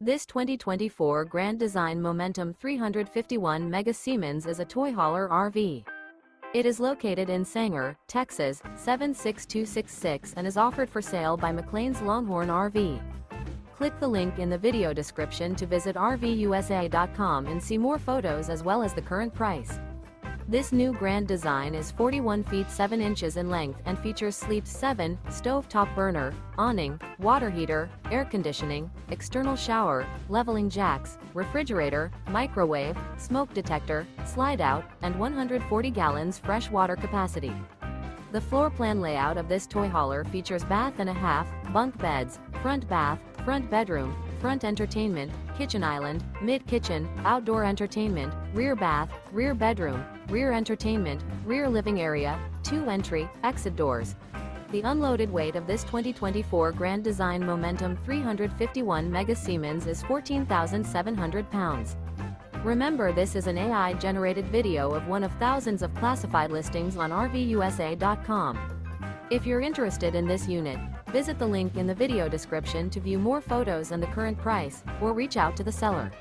This 2024 Grand Design Momentum 351 Mega Siemens is a toy hauler RV. It is located in Sanger, Texas, 76266 and is offered for sale by McClain's Longhorn RV. Click the link in the video description to visit RVUSA.com and see more photos as well as the current price. This new Grand Design is 41 feet 7 inches in length and features Sleep 7, stovetop burner, awning, water heater, air conditioning, external shower, leveling jacks, refrigerator, microwave, smoke detector, slide out, and 140 gallons fresh water capacity. The floor plan layout of this toy hauler features bath and a half, bunk beds, front bath, front bedroom, front entertainment, kitchen island, mid-kitchen, outdoor entertainment, rear bath, rear bedroom, rear entertainment, rear living area, 2 entry, exit doors. The unloaded weight of this 2024 Grand Design Momentum 351 Mega Siemens is 14,700 pounds. Remember, this is an AI-generated video of one of thousands of classified listings on RVUSA.com. If you're interested in this unit, visit the link in the video description to view more photos and the current price, or reach out to the seller.